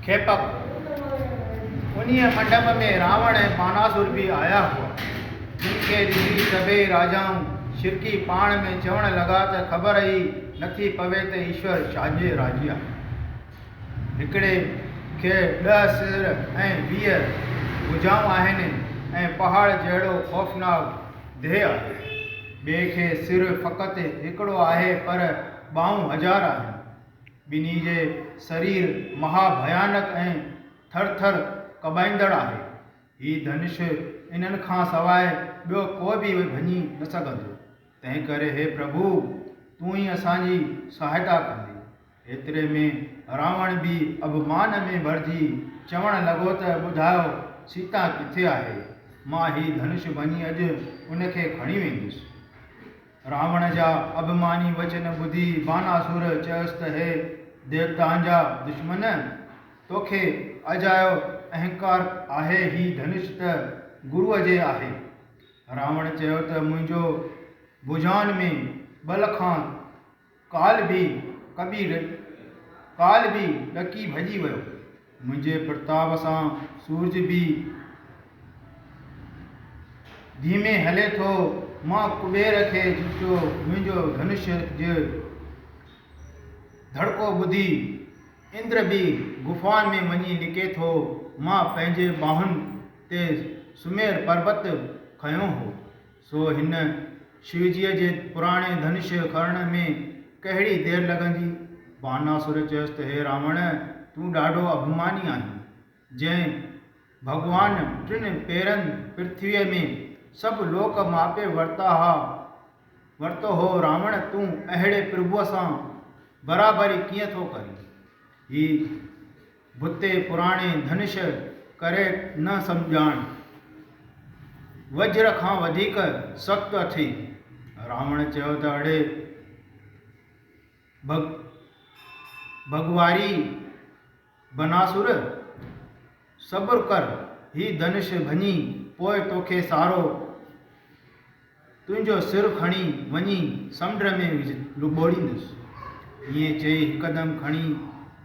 खेपक। उन्हीं मंडप में रावण ऐं बानासुर भी आया हुआ, जिनके ॾिसी सभई राजाऊं शिरकी पाण में चवण लॻा त ख़बर ई नथी पवे त ईश्वर छाजे राजी आहे। हिकिड़े खे 10 सिर ऐं 20 भुजाऊं आहिनि ऐं पहाड़ जहिड़ो ख़ौफ़नाक देह आहे। ॿिए खे सिर फ़क़ति हिकिड़ो आहे पर ॿाहूं 1000 आहिनि। ॿिन्ही जे शरीर महाभयानक ऐं थर थर कॿाईंदड़ आहे। हीउ धनुष इन्हनि खां सवाइ ॿियो को बि भञी न सघंदो। तंहिं करे हे प्रभु, तूं ई असांजी सहायता कंदी। एतिरे में रावण बि अभिमान में भरिजी चवण लॻो त ॿुधायो सीता किथे आहे? मां हीउ धनुष भञी अॼु उनखे खणी वेंदुसि। रावण जा अभिमानी वचन ॿुधी बानासुर चयुसि त हे देवताउनि जा दुश्मन, तोखे अजायो अहंकार आहे। ही धनुष त गुरुअ जे आहे। रावण चयो त मुंहिंजो भुजाउनि में बल खां काल बि ॾकी भॼी वियो। मुंहिंजे प्रताप सां सूरज बि धीमे हले थो। मां कुबेर खे ॾिठो, मुंहिंजो धनुष जो धड़को ॿुधी इंद्र बि गुफ़ाउनि में वञी लिके थो। मां पंहिंजे ॿाहुनि ते सुमेर पर्वत खयों हो। सो हिन शिवजीअ जे पुराणे धनुष खणण में कहिड़ी देरि लॻंदी? बानासुर चयुसि त हे रावण, तूं ॾाढो अभिमानी आहीं। जंहिं भॻवान 3 पेरनि पृथ्वीअ में सभु लोक मापे वरितो हो, रावण तूं अहिड़े प्रभुअ सां बराबरी कीअं थो करीं? ही भुते पुराणे धनुष करे न सम्झाण, वज्र खां वधीक सख़्तु अथई। रावण चयो त अड़े भगवारी बनासुर, सब्र कर। ही धनुष भञी पोइ तोखे सारो तुंहिंजो सिर खणी वञी समुंड में लुॿोड़ींदुसि। ईअं चई हिकदमि खणी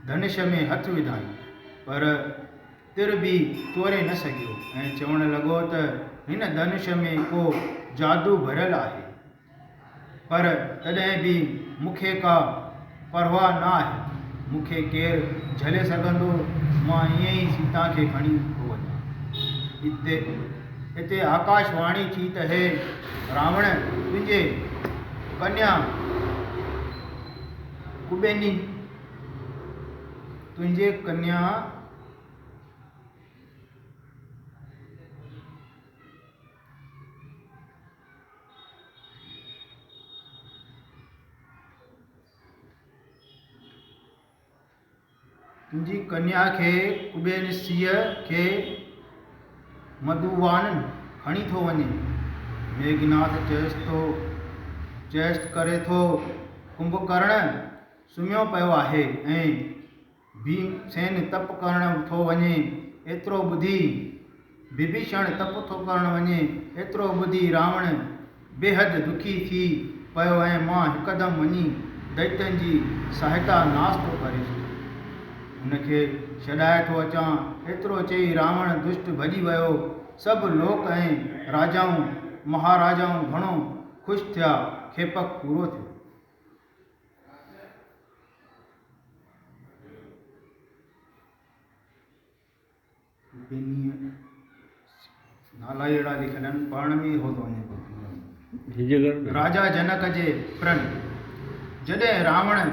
धनुष में हथु विधाई, पर तिर बि चोरे न सघियो ऐं चवण लॻो त हिन धनुष में को जादू भरियल आहे। पर तॾहिं बि मूंखे का परवाह न आहे। मूंखे केरु झले सघंदो? मां ईअं ई सीता खे खणी थो वञा। हिते आकाशवाणी थी त हे रावण, तुंहिंजे कन्या कुबेनी तुंहिंजे कन्या तुंहिंजी कन्या खे कुबेनसीअ खे मधुवान खणी थो वञे। मेघनाथ चेष्ट करे थो। कुंभकर्ण सुम्हियो पियो आहे ऐं भीमसेन तप करण थो वञे। एतिरो ॿुधी विभीषण तप थो करण वञे। एतिरो ॿुधी रावण बेहद दुखी थी पियो ऐं मां हिकदमि वञी दैत्यनि जी सहायता नाश थो करे उनखे छॾाए थो अचां। एतिरो चई रावण दुष्ट भॼी वियो। सभु लोक ऐं राजाऊं महाराजाऊं घणो ख़ुशि थिया। खेपक पूरो थियो। नाला अहिड़ा लिखियल आहिनि, पढ़ण में हो थो वञे। राजा जनक जे प्रण। जॾहिं रावण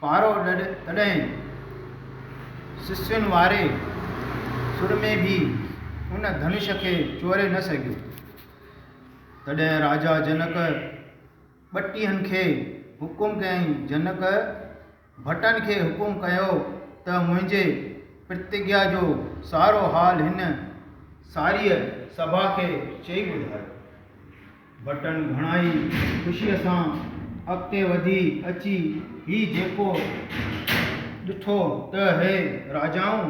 पारो तॾहिं शिष्युनि वारे सुर में बि उन धनुष खे चोरे न सघियो। तॾहिं राजा जनक ॿटीहनि खे हुकुम कयईं। जनक भटनि खे हुकुम कयो त मुंहिंजे प्रतिज्ञा जो सारो हाल हिन सारीअ सभा खे चई ॿुधायो। भटनि घणाई ख़ुशीअ सां अॻिते वधी अची ही जेको ॾिठो त हे राजाऊं,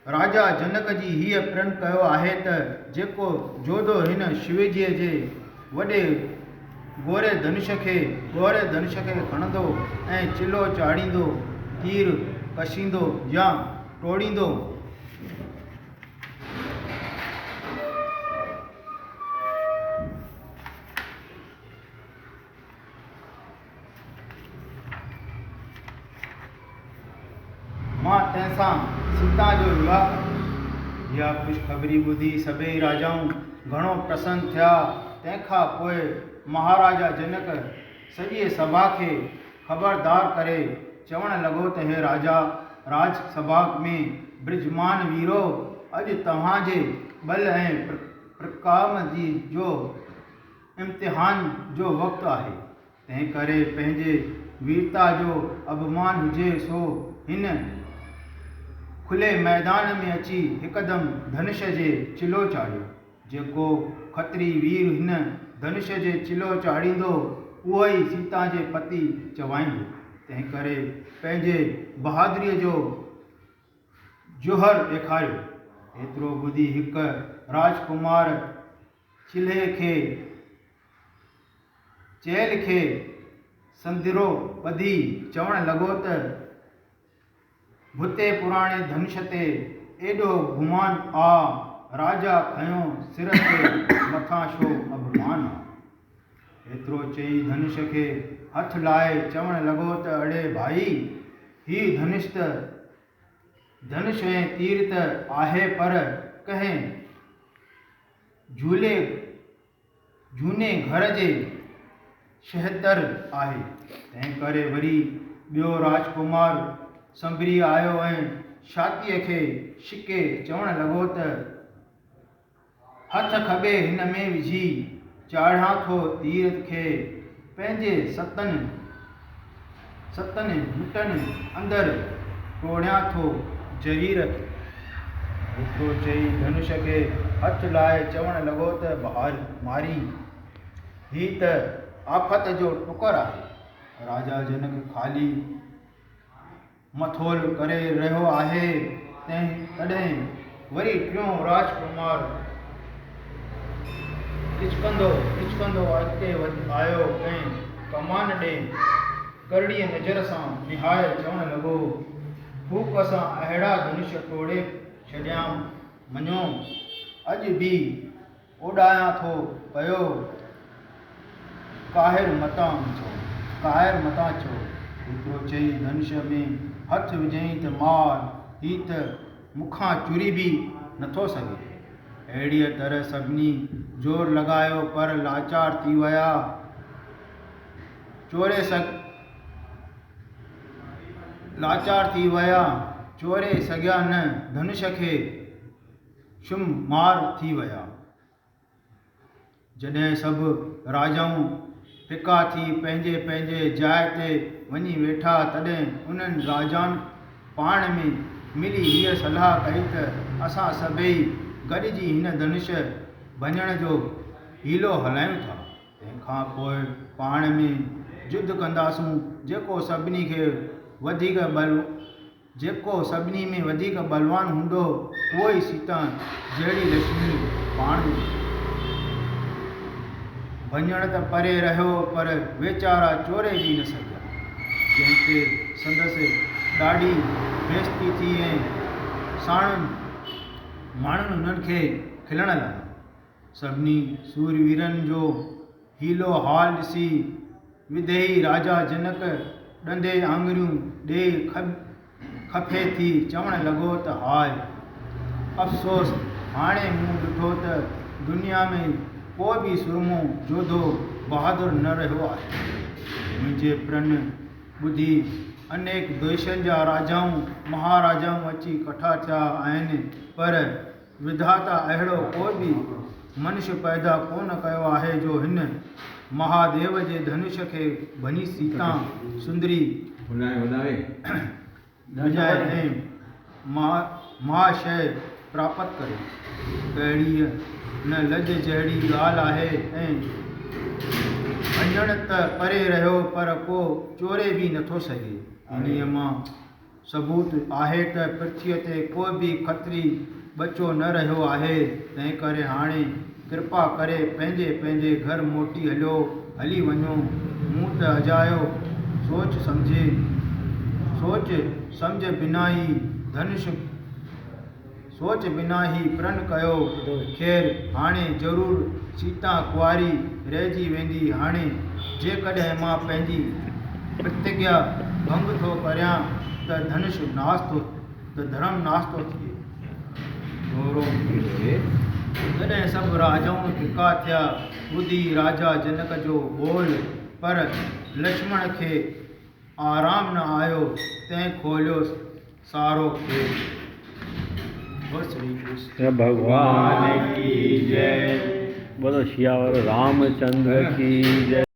राजा जनक जी हीअ प्रण कयो आहे त जेको जोधो हिन शिवजीअ जे वॾे ॻोरे धनुष खे खणंदो ऐं चिलो चाढ़ींदो, तीर कशींदो या टोड़ींदो। मां तंहिंसां सीता जो विवाह इहा ख़ुशख़बरी ॿुधी सभई राजाऊं घणो प्रसन्न थिया। तंहिंखां पोइ महाराजा जनक सॼे सभा खे ख़बरदार करे चवणु लॻो त हे राजा, राजसभा में ब्रिजमान वीरो, अॼु तव्हांजे बल ऐं प्रकाम जो इम्तिहान जो वक़्तु आहे। तंहिं करे पंहिंजे वीरता जो अभिमान हुजे सो हिन खुले मैदान में अची हिकदमि धनुष जे चिलो चाढ़ियो। जेको खत्री वीर हिन धनुष जे चिलो चाढ़ींदो उहो ई सीता जे पति चवाईंदो। तंहिं करे पंहिंजे बहादुरीअ जो जोहर ॾेखारियो। एतिरो ॿुधी हिकु राजकुमार चेल खे संदिरो ॿधी चवणु लॻो त भुते पुराणे धनुष ते एॾो गुमान आ, राजा खयों सिर ते मथां छो अभिमान आ। एतिरो चई धनुष खे हथ लाए चवणु लॻो त अड़े भाई, ही धनुष ऐं तीर त आहे पर कंहिं झूने घर जे शहतर आहे। तंहिं करे वरी ॿियो राजकुमार संभरी आयो ऐं छातीअ खे छिके चवणु लॻो त हथ खॿे हिन में विझी चाढ़ियां थो तीर खे पंहिंजे सतनि मिटनि अंदरि टोड़ियां थो जरीर। एतिरो चई धनुष खे हथ लाए चवणु लॻो त मारी, ही त आफ़त जो टुकर आहे। राजा जनक ख़ाली मथोल करे रहियो आहे। तॾहिं वरी टियों राजकुमार हिचकंदो अॻिते आयो ऐं कमान ॾे करड़ीअ नज़र सां निहारे चवणु लॻो, फूक सां अहिड़ा धनुष टोड़े छॾियां मञो, अॼु बि ओॾायां थो पियो, काहिर मतां छो। एतिरो चई धनुष में हथ विझई त मार, ही त मूंखां चुरी बि नथो सघे। अहिड़ीअ तरह सभिनी ज़ोर लॻायो पर लाचार थी विया। चोरे सघिया न, धनुष खे शुम मार थी विया। जॾहिं सभु राजाऊं फिका थी पंहिंजे पंहिंजे जाइ ते वञी वेठा, तॾहिं उन्हनि राजाउनि पाण में मिली हीअ सलाह कई त असां सभई गॾिजी हिन धनुष भञण जो हीलो हलायूं था। तंहिंखां पोइ पाण में युद्ध कंदासूं। जेको सभिनी में वधीक बलवान हूंदो उहो ई सीता जहिड़ी लक्ष्मी पाण भञण त परे रहियो पर वेचारा चोरे बि न सघिया। जंहिंते संदसि ॾाढी बेइज़ती थी ऐं साणुनि माण्हुनि उन्हनि खे खिलण लॻा। सभिनी सूरवीरनि जो हीलो हाल ॾिसी विदेही राजा जनक ॾंदे आङुरियूं ॾेई खफे थी चवणु लॻो त हाय अफ़सोस, हाणे मूं ॾिठो त दुनिया में को बि सुरमो जोधो बहादुर न रहियो आहे। मुंहिंजे प्रण ॿुधी अनेक देशनि जा राजाऊं महाराजाऊं अची कठा थिया आहिनि, पर विधाता अहिड़ो को बि मनुष्य पैदा कोन कयो आहे जो हिन महादेव जे धनुष खे भञी सीता सुंदरी विजाए ऐं महाशय प्राप्त करे। कहिड़ी न लज जहिड़ी ॻाल्हि आहे ऐं भञण त परे रहियो पर को चोरे बि नथो सघे। इन्हीअ मां सबूत आहे त पृथ्वीअ ते को बि खत्री बचो न रहियो आहे। तंहिं करे हाणे कृपा करे पंहिंजे पंहिंजे घर हली वञो। मूं त अजायो सोच सम्झे सोच समझ बिना ही धनुष सोच बिना ही प्रण कयो ख़ैर हाणे ज़रूर सीता कुंवारी रहिजी वेंदी हाणे जेकॾहिं मां पंहिंजी प्रतिज्ञा भंग थो करियां त धनुष नास थो त धर्म नास थो थिए तॾहिं सभु राजाऊं फिका थिया ॿुधी राजा जनक जो ॿोल पर लक्ष्मण खे आराम न आयो तंहिं खोलियो सारो खे श्री कृष्ण भगवान की जय। बोलो सियावर रामचंद्र की जय।